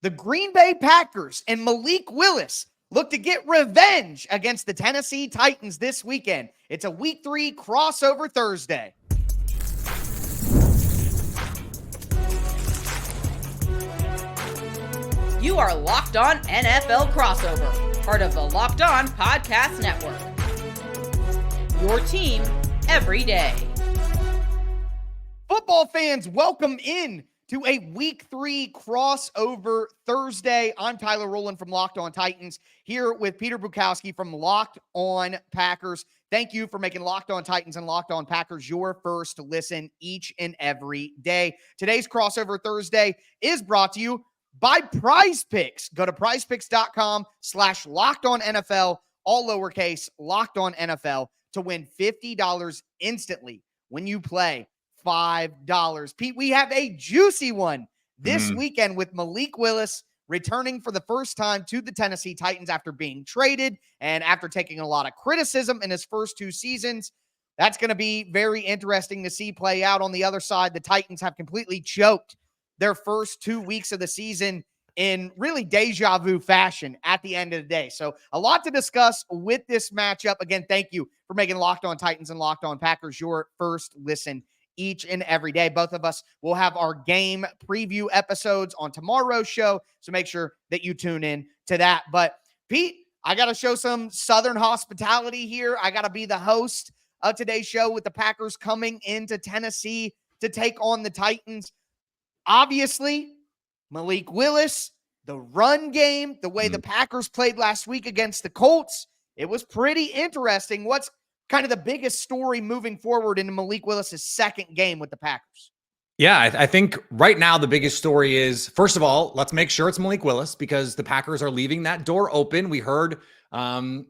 The Green Bay Packers and Malik Willis look to get revenge against the Tennessee Titans this weekend. It's a Week 3 crossover Thursday. You are Locked On NFL Crossover, part of the Locked On Podcast Network. Your team every day. Football fans, welcome in to a Week 3 crossover Thursday. I'm Tyler Rowland from Locked On Titans, here with Peter Bukowski from Locked On Packers. Thank you for making Locked On Titans and Locked On Packers your first listen each and every day. Today's crossover Thursday is brought to you by PrizePicks. Go to prizepicks.com/LockedOnNFL, all lowercase, Locked On NFL, to win $50 instantly when you play $5. Pete, we have a juicy one this weekend with Malik Willis returning for the first time to the Tennessee Titans after being traded and after taking a lot of criticism in his first 2 seasons. That's going to be very interesting to see play out. On the other side, the Titans have completely choked their first 2 weeks of the season in really deja vu fashion at the end of the day. So a lot to discuss with this matchup. Again, thank you for making Locked On Titans and Locked On Packers your first listen each and every day. Both of us will have our game preview episodes on tomorrow's show, so make sure that you tune in to that. But Pete, I got to show some Southern hospitality here. I got to be the host of today's show with the Packers coming into Tennessee to take on the Titans. Obviously, Malik Willis, the run game, the way the Packers played last week against the Colts, it was pretty interesting. What's kind of the biggest story moving forward into Malik Willis' second game with the Packers? Yeah, I think right now the biggest story is, first of all, let's make sure it's Malik Willis because the Packers are leaving that door open. We heard on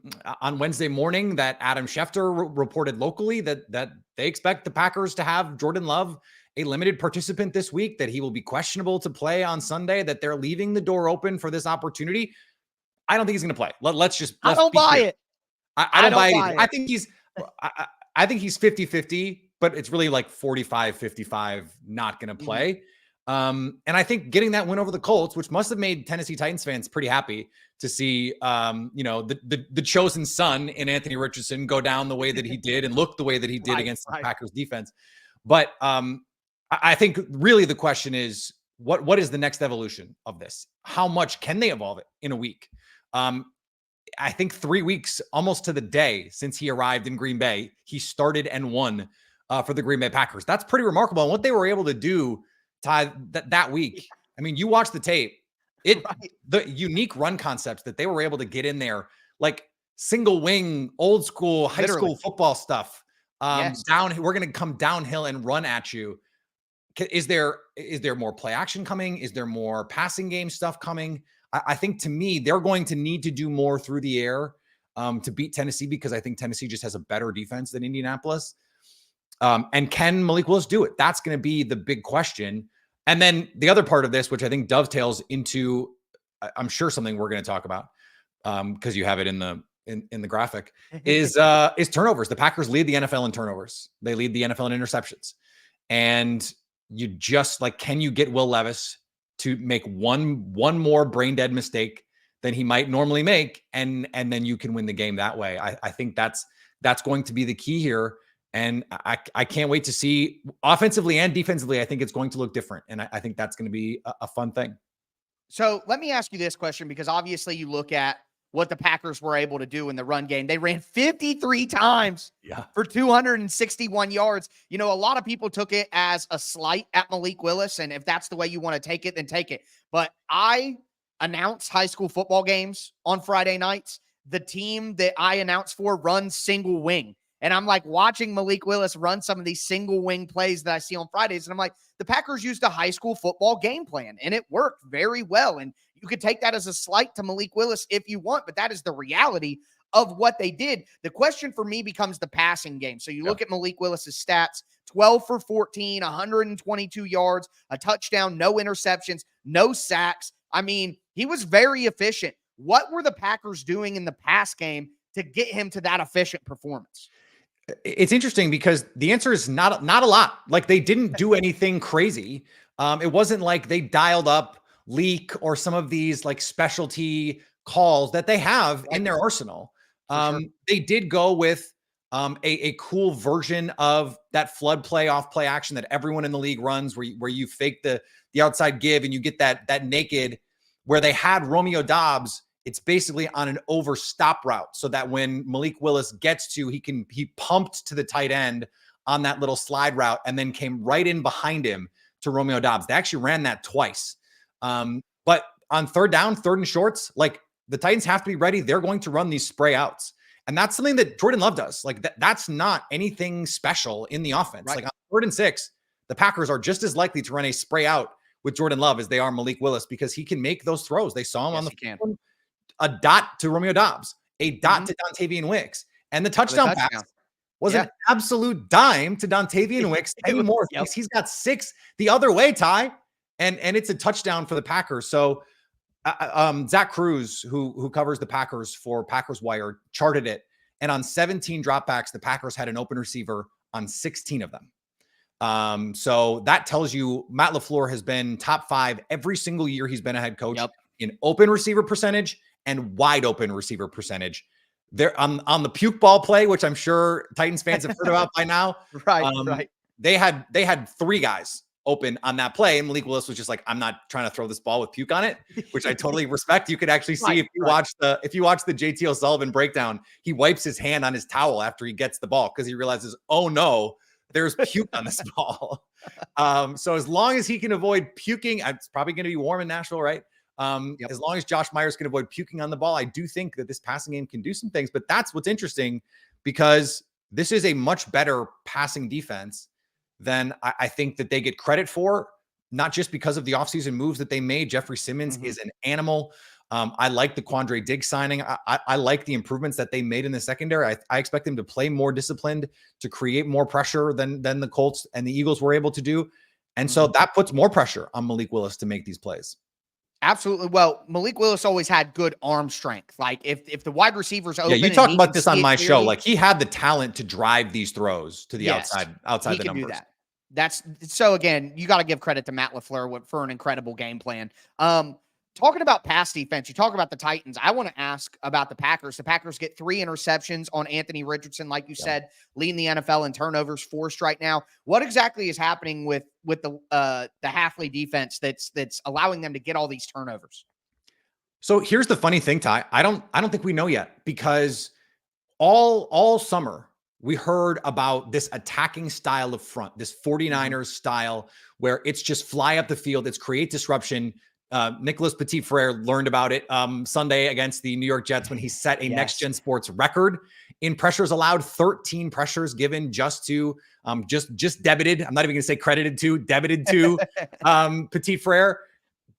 Wednesday morning that Adam Schefter reported locally that they expect the Packers to have Jordan Love a limited participant this week, that he will be questionable to play on Sunday, that they're leaving the door open for this opportunity. I don't think he's going to play. Let's I don't buy it. I don't buy it. I think he's 50-50, but it's really like 45-55 not going to play. And I think getting that win over the Colts, which must have made Tennessee Titans fans pretty happy to see, the chosen son in Anthony Richardson go down the way that he did and look the way that he did against the Packers defense. But I think really the question is, what is the next evolution of this? How much can they evolve it in a week? I think 3 weeks, almost to the day since he arrived in Green Bay, he started and won for the Green Bay Packers. That's pretty remarkable. And what they were able to do, Ty, that week, I mean, you watch the tape, the unique run concepts that they were able to get in there, like single wing, old school, high school football stuff. Down, we're going to come downhill and run at you. Is there more play action coming? Is there more passing game stuff coming? I think, to me, they're going to need to do more through the air to beat Tennessee, because I think Tennessee just has a better defense than Indianapolis. And can Malik Willis do it? That's going to be the big question. And then the other part of this, which I think dovetails into, I'm sure, something we're going to talk about because you have it in the graphic, is turnovers. The Packers lead the NFL in turnovers. They lead the NFL in interceptions. And you just can you get Will Levis to make one more brain dead mistake than he might normally make, and then you can win the game that way. I think that's going to be the key here. And I can't wait to see, offensively and defensively, I think it's going to look different. And I think that's going to be a fun thing. So let me ask you this question, because obviously you look at what the Packers were able to do in the run game. They ran 53 times for 261 yards. You know, a lot of people took it as a slight at Malik Willis, and if that's the way you want to take it, then take it. But I announce high school football games on Friday nights. The team that I announce for runs single wing. And I'm like watching Malik Willis run some of these single wing plays that I see on Fridays. And I'm like, the Packers used a high school football game plan, and it worked very well. And you could take that as a slight to Malik Willis if you want, but that is the reality of what they did. The question for me becomes the passing game. So you look at Malik Willis's stats: 12 for 14, 122 yards, a touchdown, no interceptions, no sacks. I mean, he was very efficient. What were the Packers doing in the pass game to get him to that efficient performance? It's interesting because the answer is not a lot. Like, they didn't do anything crazy. It wasn't like they dialed up leak or some of these like specialty calls that they have in their arsenal. Sure. They did go with a cool version of that flood play off play action that everyone in the league runs, where you fake the outside give and you get that naked, where they had Romeo Doubs. It's basically on an over stop route, so that when Malik Willis gets to, he pumped to the tight end on that little slide route and then came right in behind him to Romeo Doubs. They actually ran that twice. But on third down, third and shorts, like the Titans have to be ready. They're going to run these spray outs. And that's something that Jordan Love does. Like that's not anything special in the offense. Right. Like on 3rd and 6, the Packers are just as likely to run a spray out with Jordan Love as they are Malik Willis, because he can make those throws. They saw him on the a dot to Romeo Doubs, a dot to Dontavian Wicks, and the touchdown pass was an absolute dime to Dontavian Wicks. Any more? He's got 6 the other way, Ty, and it's a touchdown for the Packers. So Zach Cruz, who covers the Packers for Packers Wire, charted it, and on 17 dropbacks, the Packers had an open receiver on 16 of them. So that tells you Matt LaFleur has been top 5 every single year he's been a head coach in open receiver percentage and wide open receiver percentage. They're on the puke ball play, which I'm sure Titans fans have heard about by now. Right. They had 3 guys open on that play, and Malik Willis was just like, I'm not trying to throw this ball with puke on it, which I totally respect. You could actually see if you watch the JT O'Sullivan breakdown, he wipes his hand on his towel after he gets the ball because he realizes, oh no, there's puke on this ball. So as long as he can avoid puking, it's probably going to be warm in Nashville, right? As long as Josh Myers can avoid puking on the ball, I do think that this passing game can do some things. But that's what's interesting, because this is a much better passing defense than I think that they get credit for, not just because of the offseason moves that they made. Jeffrey Simmons is an animal. I like the Quandre Diggs signing. I like the improvements that they made in the secondary. I expect them to play more disciplined, to create more pressure than the Colts and the Eagles were able to do. And so that puts more pressure on Malik Willis to make these plays. Absolutely. Well, Malik Willis always had good arm strength. Like if the wide receivers open, you talked about this on my show. Like he had the talent to drive these throws to the outside he the can numbers. Do that. That's so. Again, you got to give credit to Matt LaFleur for an incredible game plan. Talking about pass defense, you talk about the Titans. I want to ask about the Packers. The Packers get 3 interceptions on Anthony Richardson, like you said, leading the NFL in turnovers forced right now. What exactly is happening with the Hafley defense that's allowing them to get all these turnovers? So here's the funny thing, Ty. I don't think we know yet, because all summer we heard about this attacking style of front, this 49ers style, where it's just fly up the field, it's create disruption. Nicholas Petit-Frere learned about it Sunday against the New York Jets when he set a Next Gen Sports record in pressures allowed. 13 pressures given just to just debited. I'm not even going to say credited to, debited to Petit-Frere.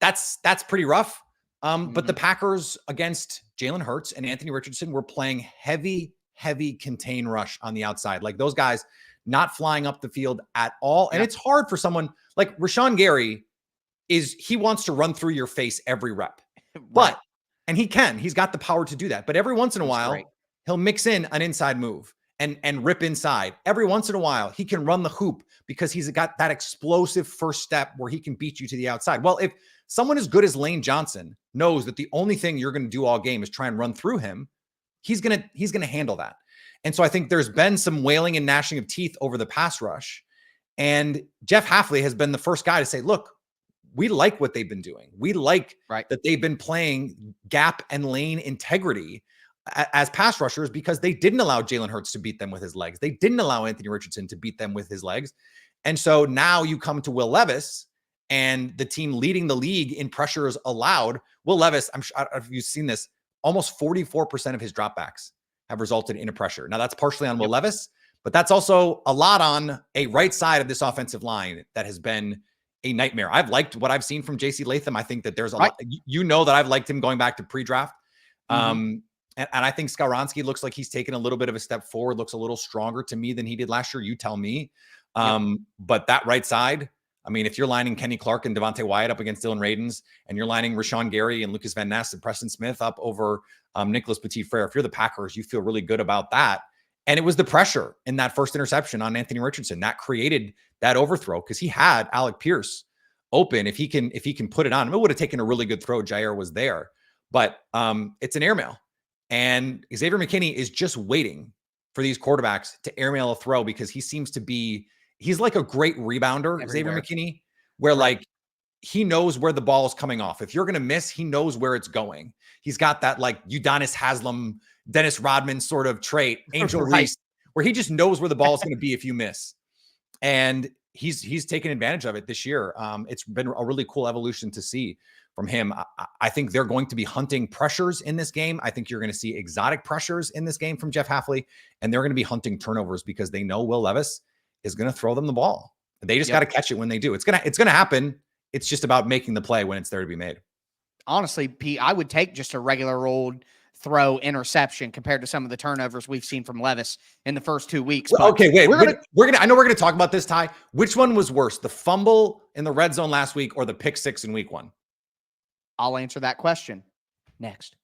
That's pretty rough. But the Packers against Jalen Hurts and Anthony Richardson were playing heavy contain rush on the outside. Like those guys not flying up the field at all. And it's hard for someone like Rashawn Gary. He wants to run through your face every rep, and he's got the power to do that. But every once in a while, he'll mix in an inside move and rip inside. Every once in a while, he can run the hoop because he's got that explosive first step where he can beat you to the outside. Well, if someone as good as Lane Johnson knows that the only thing you're going to do all game is try and run through him, he's going to handle that. And so I think there's been some wailing and gnashing of teeth over the pass rush. And Jeff Hafley has been the first guy to say, look, we like what they've been doing. We like that they've been playing gap and lane integrity as pass rushers, because they didn't allow Jalen Hurts to beat them with his legs. They didn't allow Anthony Richardson to beat them with his legs. And so now you come to Will Levis and the team leading the league in pressures allowed. Will Levis, I'm sure if you've seen this, almost 44% of his dropbacks have resulted in a pressure. Now that's partially on Will Levis, but that's also a lot on a right side of this offensive line that has been a nightmare. I've liked what I've seen from JC Latham. I think that there's a lot, that I've liked him going back to pre-draft. And I think Skaronski looks like he's taken a little bit of a step forward, looks a little stronger to me than he did last year. You tell me. But that right side, I mean, if you're lining Kenny Clark and Devontae Wyatt up against Dylan Radins, and you're lining Rashawn Gary and Lucas Van Ness and Preston Smith up over Nicholas Petit-Frere, if you're the Packers, you feel really good about that. And it was the pressure in that first interception on Anthony Richardson that created that overthrow, because he had Alec Pierce open, if he can put it on, it would have taken a really good throw. Jair was there, but it's an airmail. And Xavier McKinney is just waiting for these quarterbacks to airmail a throw because he seems to be, he's like a great rebounder, everywhere. Xavier McKinney, where like he knows where the ball is coming off. If you're going to miss, he knows where it's going. He's got that like Udonis Haslam, Dennis Rodman sort of trait, Angel Reese, where he just knows where the ball is going to be if you miss. And he's taken advantage of it this year. It's been a really cool evolution to see from him. I think they're going to be hunting pressures in this game. I think you're going to see exotic pressures in this game from Jeff Hafley, and they're going to be hunting turnovers because they know Will Levis is going to throw them the ball. They just got to catch it when they do. It's going to happen. It's just about making the play when it's there to be made. Honestly, Pete, I would take just a regular old throw interception compared to some of the turnovers we've seen from Levis in the first 2 weeks. Well, okay, wait. I know we're gonna talk about this, Ty. Which one was worse, the fumble in the red zone last week or the pick six in week 1? I'll answer that question next.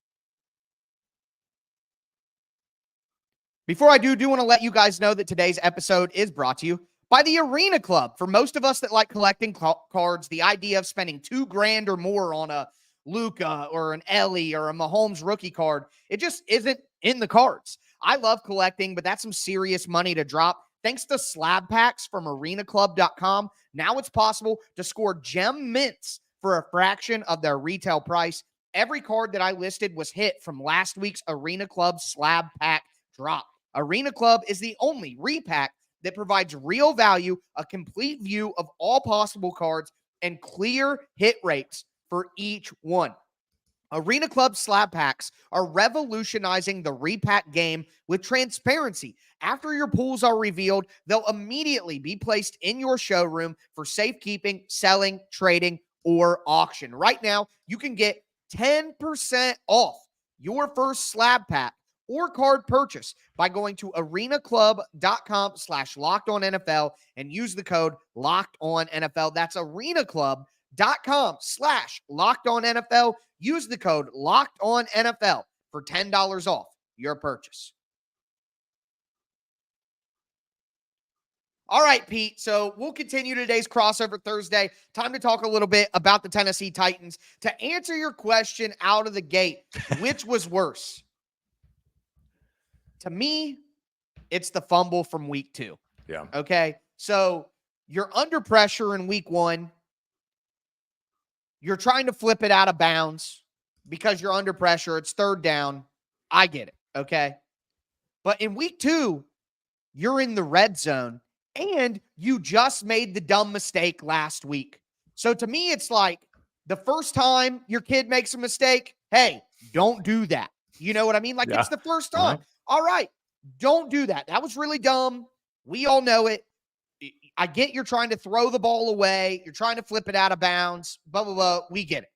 Before I do want to let you guys know that today's episode is brought to you by the Arena Club. For most of us that like collecting cards, the idea of spending $2,000 or more on a Luka or an Ellie or a Mahomes rookie card, it just isn't in the cards. I love collecting, but that's some serious money to drop. Thanks to slab packs from arenaclub.com, now it's possible to score gem mints for a fraction of their retail price. Every card that I listed was hit from last week's Arena Club slab pack drop. Arena Club is the only repack that provides real value, a complete view of all possible cards, and clear hit rates for each one. Arena Club slab packs are revolutionizing the repack game with transparency. After your pools are revealed, they'll immediately be placed in your showroom for safekeeping, selling, trading, or auction. Right now, you can get 10% off your first slab pack or card purchase by going to arenaclub.com/lockedonnfl and use the code LOCKEDONNFL. That's arenaclub.com/lockedonnfl. Use the code LOCKEDONNFL for $10 off your purchase. All right, Pete. So we'll continue today's crossover Thursday. Time to talk a little bit about the Tennessee Titans. To answer your question out of the gate, which was worse? To me, it's the fumble from week 2. Yeah. Okay. So you're under pressure in week 1. You're trying to flip it out of bounds because you're under pressure. It's third down. I get it. Okay. But in week 2, you're in the red zone and you just made the dumb mistake last week. So to me, it's like the first time your kid makes a mistake, hey, don't do that. You know what I mean? Like it's the first time. All right, don't do that. That was really dumb. We all know it. I get you're trying to throw the ball away. You're trying to flip it out of bounds, blah, blah, blah. We get it,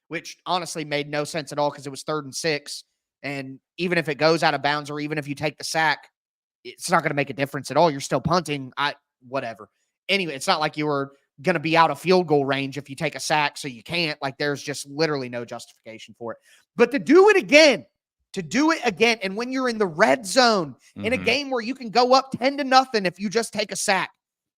which honestly made no sense at all because it was 3rd and 6. And even if it goes out of bounds or even if you take the sack, it's not going to make a difference at all. You're still punting. Whatever. Anyway, it's not like you were going to be out of field goal range if you take a sack, so you can't. Like there's just literally no justification for it. But to do it again, and when you're in the red zone in a game where you can go up 10-0 if you just take a sack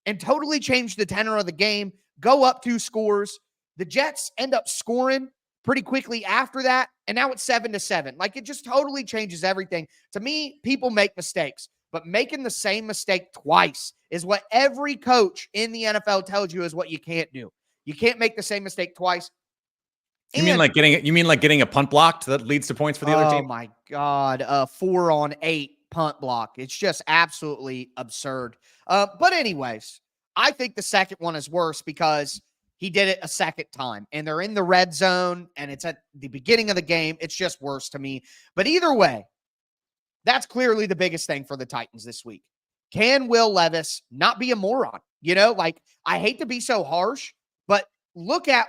and totally change the tenor of the game, go up 2 scores. The Jets end up scoring pretty quickly after that, and now it's 7-7. Like it just totally changes everything. To me, people make mistakes, but making the same mistake twice is what every coach in the NFL tells you is what you can't do. You can't make the same mistake twice. You mean like getting a punt blocked that leads to points for the other team? Oh my God. 4-on-8 punt block. It's just absolutely absurd. But anyways, I think the second one is worse because he did it a second time and they're in the red zone and it's at the beginning of the game. It's just worse to me. But either way, that's clearly the biggest thing for the Titans this week. Can Will Levis not be a moron? You know, like I hate to be so harsh, but look at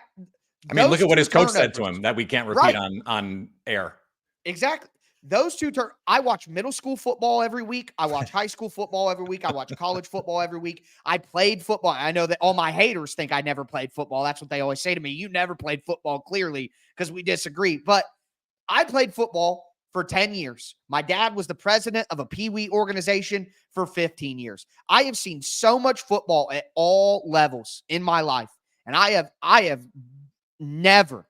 what his coach said to him that we can't repeat on air. Exactly. Those two I watch middle school football every week. I watch high school football every week. I watch college football every week. I played football. I know that all my haters think I never played football. That's what they always say to me. You never played football, clearly, because we disagree. But I played football for 10 years. My dad was the president of a Pee-wee organization for 15 years. I have seen so much football at all levels in my life. And I have never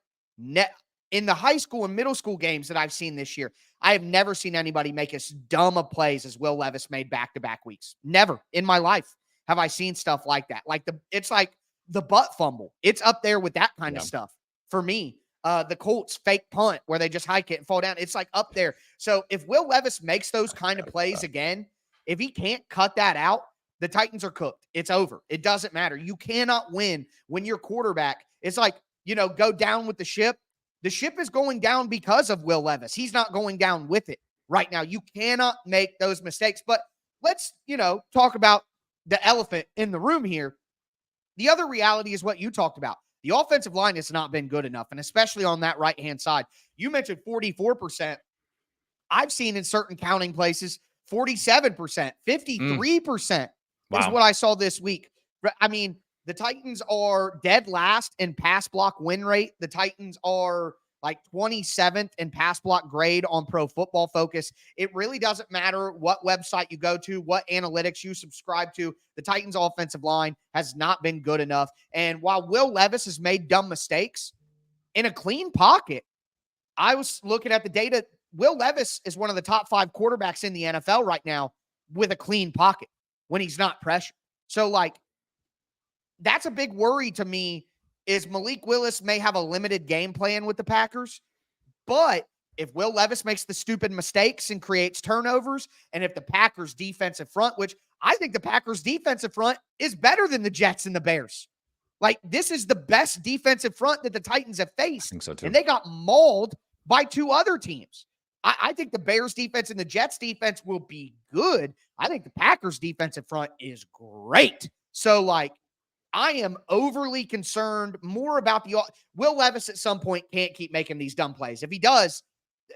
in the high school and middle school games that I've seen this year, I have never seen anybody make as dumb of plays as Will Levis made back-to-back weeks. Never in my life have I seen stuff like that. It's like the butt fumble. It's up there with that kind of stuff for me. The Colts fake punt where they just hike it and fall down. It's like up there. So if Will Levis makes those kind of plays again, if he can't cut that out, the Titans are cooked. It's over. It doesn't matter. You cannot win when your quarterback is like, go down with the ship. The ship is going down because of Will Levis. He's not going down with it right now. You cannot make those mistakes. But let's, talk about the elephant in the room here. The other reality is what you talked about. The offensive line has not been good enough, and especially on that right-hand side. You mentioned 44%. I've seen in certain counting places 47%, 53% is what I saw this week. I mean, the Titans are dead last in pass block win rate. The Titans are like 27th in pass block grade on Pro Football Focus. It really doesn't matter what website you go to, what analytics you subscribe to. The Titans offensive line has not been good enough. And while Will Levis has made dumb mistakes in a clean pocket, I was looking at the data. Will Levis is one of the top 5 quarterbacks in the NFL right now with a clean pocket when he's not pressured. So that's a big worry to me. Is Malik Willis may have a limited game plan with the Packers, but if Will Levis makes the stupid mistakes and creates turnovers, and if the Packers defensive front, which I think the Packers defensive front is better than the Jets and the Bears. This is the best defensive front that the Titans have faced. I think so too. And they got mauled by 2 other teams. I think the Bears defense and the Jets defense will be good. I think the Packers defensive front is great. So I am overly concerned more about Will Levis at some point can't keep making these dumb plays. If he does,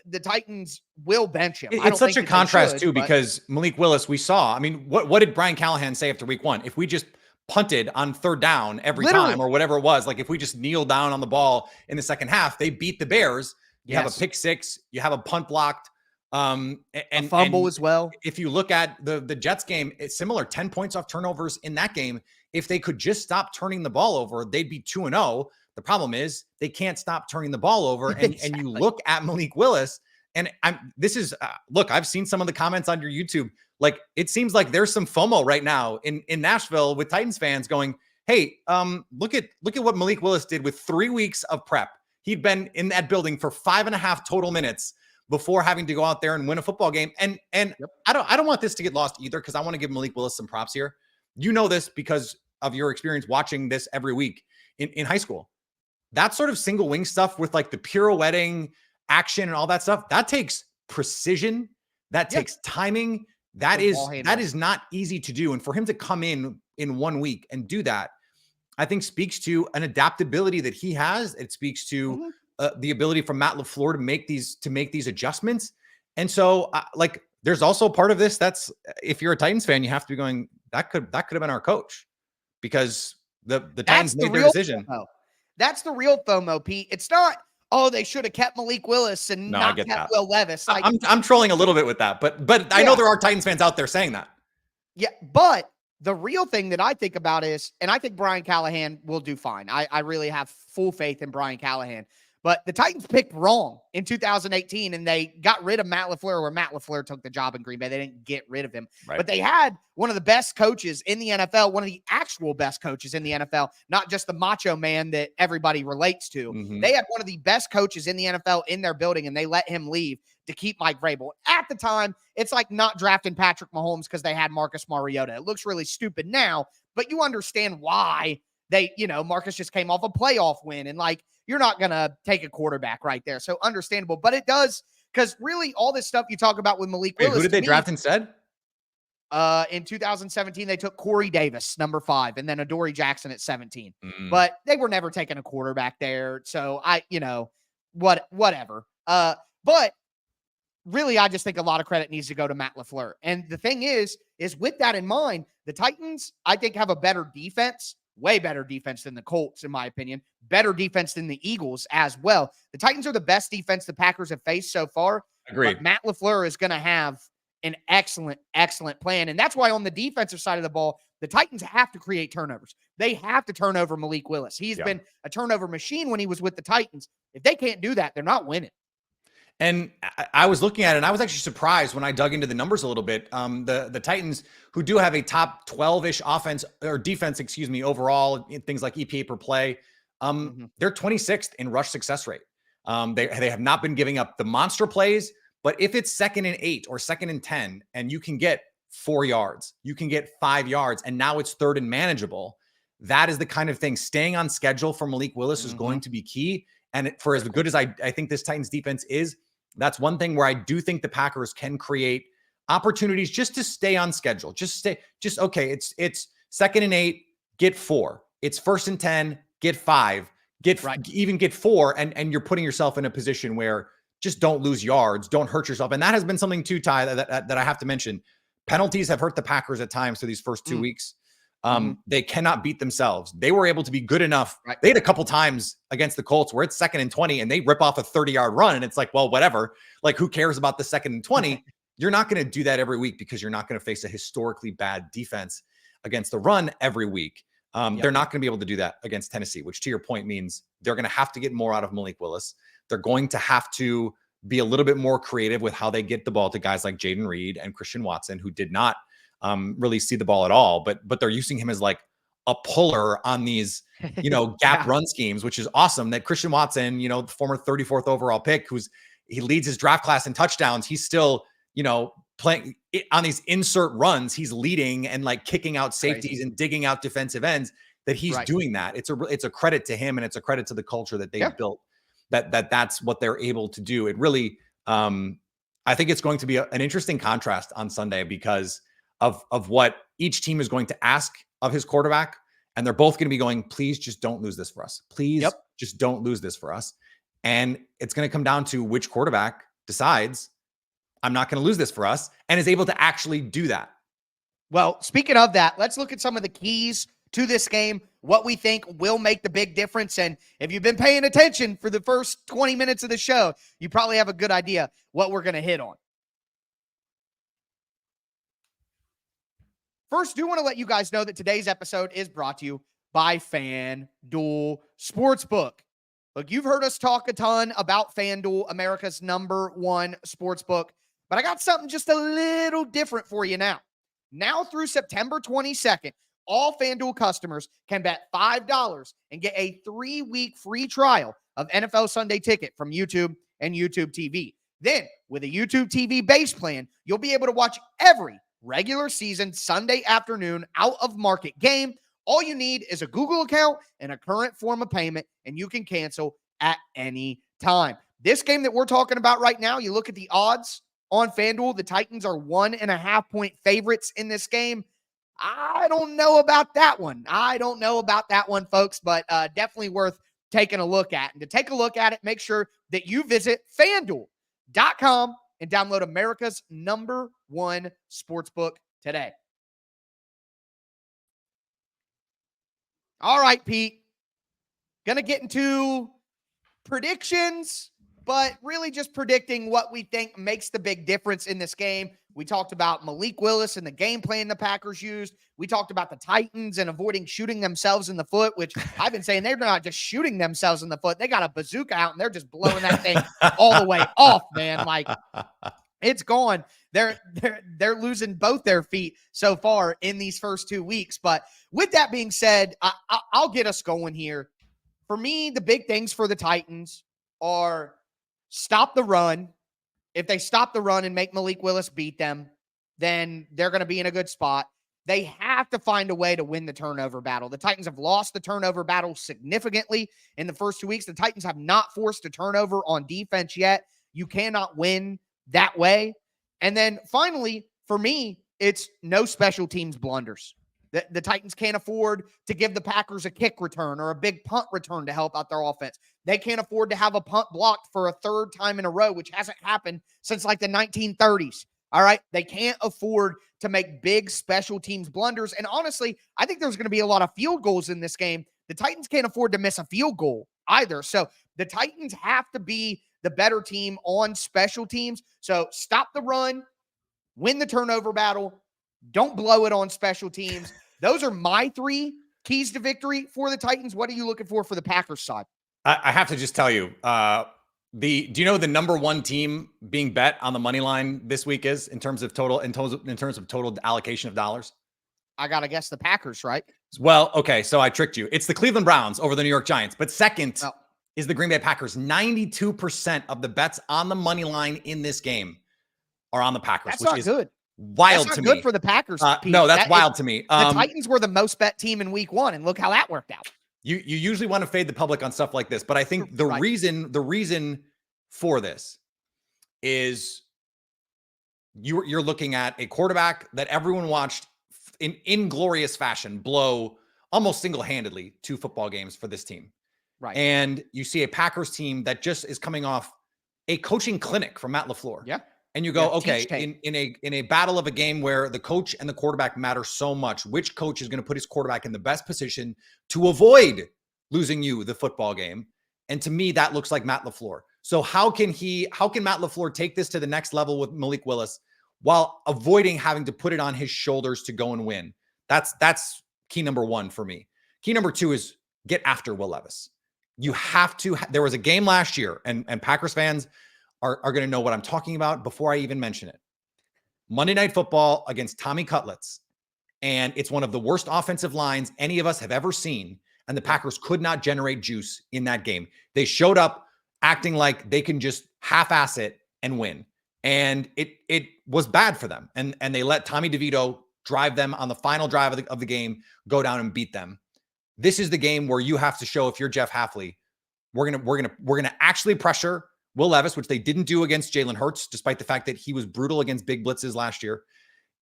the Titans will bench him. It's such a contrast too, because Malik Willis, we saw, I mean, what did Brian Callahan say after week 1? If we just punted on 3rd down every time or whatever it was, if we just kneel down on the ball in the second half, they beat the Bears. You have a pick 6, you have a punt blocked, and a fumble as well. If you look at the Jets game, it's similar, 10 points off turnovers in that game. If they could just stop turning the ball over, they'd be 2-0. The problem is they can't stop turning the ball over. And, and you look at Malik Willis, and I've seen some of the comments on your YouTube. It seems like there's some FOMO right now in Nashville with Titans fans going, hey, look at what Malik Willis did with 3 weeks of prep. He'd been in that building for 5.5 total minutes before having to go out there and win a football game. And I don't want this to get lost either, because I want to give Malik Willis some props here. You know this because of your experience watching this every week in high school. That sort of single wing stuff with the pirouetting action and all that stuff, that takes precision. That takes timing. That is not easy to do. And for him to come in 1 week and do that, I think speaks to an adaptability that he has. It speaks to the ability from Matt LaFleur to make these adjustments. And so there's also part of this that's, if you're a Titans fan, you have to be going, that could have been our coach, because the Titans made their decision. FOMO. That's the real FOMO, Pete. It's not, they should have kept Malik Willis and not kept Will Levis. I'm trolling a little bit with that, but I know there are Titans fans out there saying that. Yeah, but the real thing that I think about is, and I think Brian Callahan will do fine. I really have full faith in Brian Callahan. But the Titans picked wrong in 2018, and they got rid of Matt LaFleur, where Matt LaFleur took the job in Green Bay. They didn't get rid of him. Right. But they had one of the best coaches in the NFL, one of the actual best coaches in the NFL, not just the macho man that everybody relates to. Mm-hmm. They had one of the best coaches in the NFL in their building, and they let him leave to keep Mike Vrabel. At the time, it's like not drafting Patrick Mahomes because they had Marcus Mariota. It looks really stupid now, but you understand why Marcus just came off a playoff win, and you're not going to take a quarterback right there. So understandable, but it does, because really all this stuff you talk about with Malik Willis. Who did they draft instead? In 2017, they took Corey Davis, number 5, and then Adoree Jackson at 17. Mm-hmm. But they were never taking a quarterback there. So whatever. But really, I just think a lot of credit needs to go to Matt LaFleur. And the thing is with that in mind, the Titans, I think, have a better defense. Way better defense than the Colts, in my opinion. Better defense than the Eagles as well. The Titans are the best defense the Packers have faced so far. Agreed. But Matt LaFleur is going to have an excellent, excellent plan. And that's why on the defensive side of the ball, The Titans have to create turnovers. They have to turn over Malik Willis. He's been a turnover machine when he was with the Titans. If they can't do that, they're not winning. And I was looking at it, and I was actually surprised when I dug into the numbers a little bit. The Titans, who do have a top 12-ish offense or defense, overall, in things like EPA per play, they're 26th in rush success rate. They have not been giving up the monster plays, but if it's 2nd and 8 or 2nd and 10, and you can get 4 yards, you can get 5 yards, and now it's 3rd and manageable, that is the kind of thing. Staying on schedule for Malik Willis is going to be key. And for as good as I think this Titans defense is, that's one thing where I do think the Packers can create opportunities just to stay on schedule. Okay, it's 2nd and 8, get 4. It's 1st and 10, get 5, even get 4. And you're putting yourself in a position where just don't lose yards, don't hurt yourself. And that has been something too, Ty, that I have to mention. Penalties have hurt the Packers at times through these first 2 weeks. They cannot beat themselves. They were able to be good enough. They had a couple times against the Colts where it's 2nd and 20 and they rip off a 30-yard run. And it's like, well, whatever. Like, who cares about the 2nd and 20? You're not going to do that every week because you're not going to face a historically bad defense against the run every week. They're not going to be able to do that against Tennessee, which to your point means they're going to have to get more out of Malik Willis. They're going to have to be a little bit more creative with how they get the ball to guys like Jaden Reed and Christian Watson, who did not really see the ball at all, but they're using him as like a puller on these, gap run schemes, which is awesome. That Christian Watson, the former 34th overall pick, he leads his draft class in touchdowns. He's still, playing on these insert runs. He's leading and like kicking out safeties and digging out defensive ends. That he's doing that. It's a credit to him, and it's a credit to the culture that they've built. That's what they're able to do. It really, I think it's going to be an interesting contrast on Sunday because of what each team is going to ask of his quarterback. And they're both going to be going, please just don't lose this for us. Please just don't lose this for us. And it's going to come down to which quarterback decides, I'm not going to lose this for us, and is able to actually do that. Well, speaking of that, let's look at some of the keys to this game, what we think will make the big difference. And if you've been paying attention for the first 20 minutes of the show, you probably have a good idea what we're going to hit on. First, do want to let you guys know that today's episode is brought to you by FanDuel Sportsbook. Look, you've heard us talk a ton about FanDuel, America's #1 sportsbook, but I got something just a little different for you now. Now through September 22nd, all FanDuel customers can bet $5 and get a 3-week free trial of NFL Sunday Ticket from YouTube and YouTube TV. Then, with a YouTube TV base plan, you'll be able to watch every regular season Sunday afternoon out of market game. All you need is a Google account and a current form of payment, and you can cancel at any time. This game that we're talking about right now, you look at the odds on FanDuel, the Titans are 1.5-point favorites in this game. I don't know about that one. Folks, but definitely worth taking a look at. And to take a look at it, make sure that you visit FanDuel.com and download America's #1 sportsbook today. All right, Pete. Gonna get into predictions, but really just predicting what we think makes the big difference in this game. We talked about Malik Willis and the game plan the Packers used. We talked about the Titans and avoiding shooting themselves in the foot, which I've been saying they're not just shooting themselves in the foot. They got a bazooka out and they're just blowing that thing all the way off, man. Like, it's gone. They're losing both their feet so far in these first 2 weeks. But with that being said, I'll get us going here. For me, the big things for the Titans are stop the run. If they stop the run and make Malik Willis beat them, then they're going to be in a good spot. They have to find a way to win the turnover battle. The Titans have lost the turnover battle significantly in the first 2 weeks. The Titans have not forced a turnover on defense yet. You cannot win that way. And then finally, for me, it's no special teams blunders. The Titans can't afford to give the Packers a kick return or a big punt return to help out their offense. They can't afford to have a punt blocked for a third time in a row, which hasn't happened since like the 1930s. All right. They can't afford to make big special teams blunders. And honestly, I think there's going to be a lot of field goals in this game. The Titans can't afford to miss a field goal either. So the Titans have to be the better team on special teams. So stop the run, win the turnover battle, don't blow it on special teams. Those are my 3 keys to victory for the Titans. What are you looking for the Packers side? I have to just tell you, do you know the number 1 team being bet on the money line this week is in terms of total allocation of dollars? I got to guess the Packers, right? Well, okay. So I tricked you. It's the Cleveland Browns over the New York Giants, but second is the Green Bay Packers. 92% of the bets on the money line in this game are on the Packers, That's which not is good. Wild that's to not me. Good for the Packers. No, that's wild to me. The Titans were the most bet team in week 1, and look how that worked out. You usually want to fade the public on stuff like this, but I think the reason for this is you're looking at a quarterback that everyone watched in glorious fashion blow almost single-handedly 2 football games for this team. Right. And you see a Packers team that just is coming off a coaching clinic from Matt LaFleur. Yeah. And you go, okay, in a battle of a game where the coach and the quarterback matter so much, which coach is going to put his quarterback in the best position to avoid losing you the football game? And to me, that looks like Matt LaFleur. So how can Matt LaFleur take this to the next level with Malik Willis while avoiding having to put it on his shoulders to go and win? That's key number 1 for me. Key number 2 is get after Will Levis. You have to. There was a game last year, and Packers fans are going to know what I'm talking about before I even mention it. Monday Night Football against Tommy Cutlets, and it's one of the worst offensive lines any of us have ever seen, and the Packers could not generate juice in that game. They showed up acting like they can just half-ass it and win, and it was bad for them, and they let Tommy DeVito drive them on the final drive of the game, go down and beat them. This is the game where you have to show, if you're Jeff Hafley, we're gonna actually pressure Will Levis, which they didn't do against Jalen Hurts, despite the fact that he was brutal against big blitzes last year,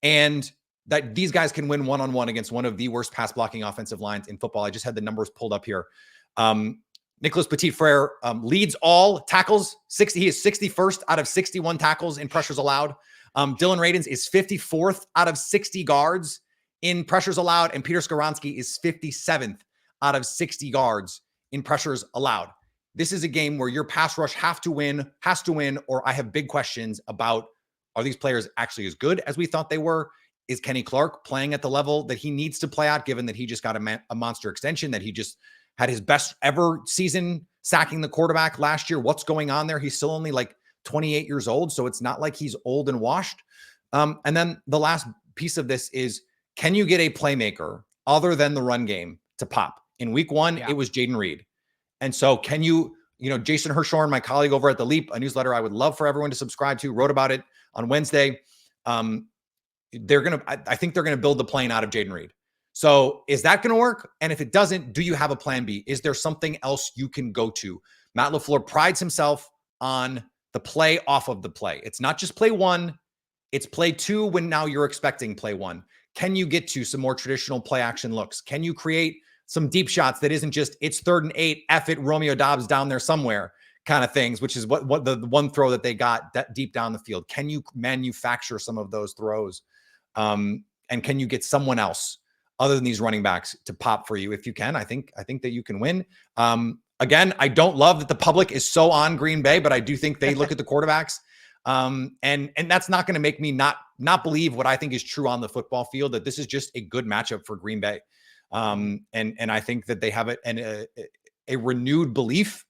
and that these guys can win one-on-one against one of the worst pass blocking offensive lines in football. I just had the numbers pulled up here. Nicholas Petit-Frere leads all tackles. He is 61st out of 61 tackles in pressures allowed. Dylan Radins is 54th out of 60 guards in pressures allowed, and Peter Skoronski is 57th out of 60 guards in pressures allowed. This is a game where your pass rush has to win, or I have big questions about, are these players actually as good as we thought they were? Is Kenny Clark playing at the level that he needs to play at, given that he just got a monster extension, that he just had his best ever season sacking the quarterback last year? What's going on there? He's still only like 28 years old, so it's not like he's old and washed. And then the last piece of this is, can you get a playmaker other than the run game to pop? In week 1, It was Jaden Reed. And so can Jason Hirschhorn, my colleague over at The Leap, a newsletter I would love for everyone to subscribe to, wrote about it on Wednesday. I think they're going to build the plane out of Jaden Reed. So is that going to work? And if it doesn't, do you have a plan B? Is there something else you can go to? Matt LaFleur prides himself on the play off of the play. It's not just play 1, it's play 2 when now you're expecting play 1. Can you get to some more traditional play action looks? Can you create some deep shots that isn't just, it's 3rd and 8, F it, Romeo Dobbs down there somewhere kind of things, which is what the one throw that they got that deep down the field. Can you manufacture some of those throws? And can you get someone else other than these running backs to pop for you? If you can, I think that you can win. Again, I don't love that the public is so on Green Bay, but I do think they look at the quarterbacks. And that's not going to make me not believe what I think is true on the football field, that this is just a good matchup for Green Bay. And I think that they have a renewed belief.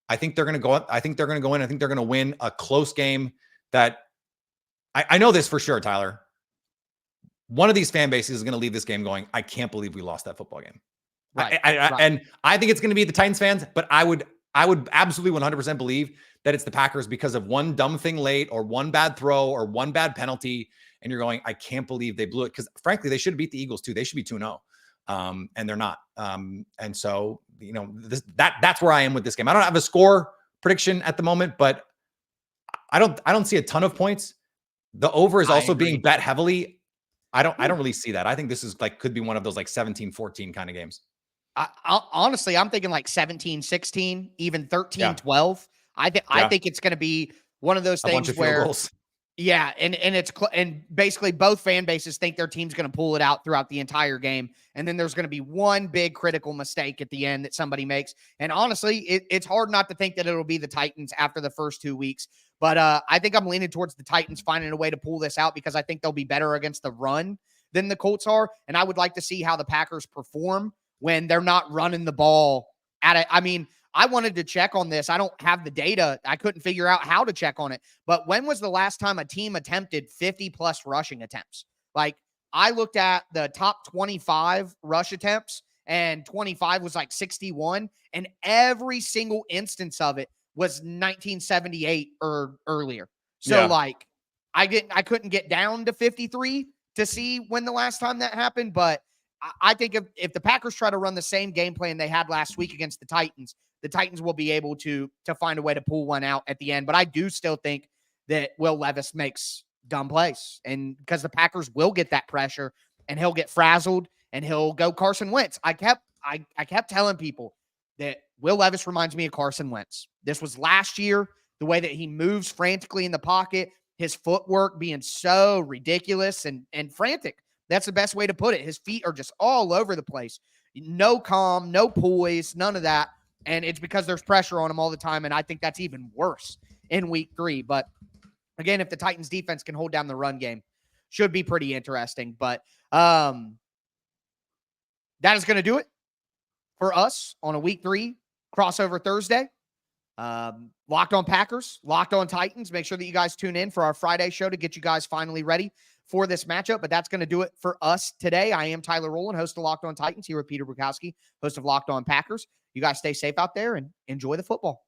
I think they're going to go up. I think they're going to go in. I think they're going to win a close game that I know this for sure, Tyler. One of these fan bases is going to leave this game going, I can't believe we lost that football game. Right. And I think it's going to be the Titans fans, but I would absolutely 100% believe that it's the Packers because of one dumb thing late or one bad throw or one bad penalty. And you're going, I can't believe they blew it. Because frankly, they should have beat the Eagles too. They should be 2-0. And they're not. And so, that's where I am with this game. I don't have a score prediction at the moment, but I don't see a ton of points. The over is also being bet heavily. I don't really see that. I think this is could be one of those 17-14 kind of games. Honestly, I'm thinking 17-16, even 13-12. I think it's going to be one of those things where, yeah, and basically both fan bases think their team's going to pull it out throughout the entire game, and then there's going to be one big critical mistake at the end that somebody makes. And honestly, it's hard not to think that it'll be the Titans after the first 2 weeks. But I think I'm leaning towards the Titans finding a way to pull this out because I think they'll be better against the run than the Colts are. And I would like to see how the Packers perform when they're not running the ball at it. I mean, I wanted to check on this. I don't have the data. I couldn't figure out how to check on it. But when was the last time a team attempted 50-plus rushing attempts? Like, I looked at the top 25 rush attempts, and 25 was like 61. And every single instance of it was 1978 or earlier. So, like, I couldn't get down to 53 to see when the last time that happened. But I think if the Packers try to run the same game plan they had last week against the Titans will be able to find a way to pull one out at the end. But I do still think that Will Levis makes dumb plays, and because the Packers will get that pressure and he'll get frazzled and he'll go Carson Wentz. I kept telling people that Will Levis reminds me of Carson Wentz. This was last year, the way that he moves frantically in the pocket, his footwork being so ridiculous and frantic. That's the best way to put it. His feet are just all over the place. No calm, no poise, none of that. And it's because there's pressure on him all the time. And I think that's even worse in week 3. But again, if the Titans defense can hold down the run game, should be pretty interesting. But that is going to do it for us on a week 3 crossover Thursday. Locked on Packers, Locked on Titans. Make sure that you guys tune in for our Friday show to get you guys finally ready for this matchup. But that's going to do it for us today. I am Tyler Rowland, host of Locked on Titans, here with Peter Bukowski, host of Locked on Packers. You guys stay safe out there and enjoy the football.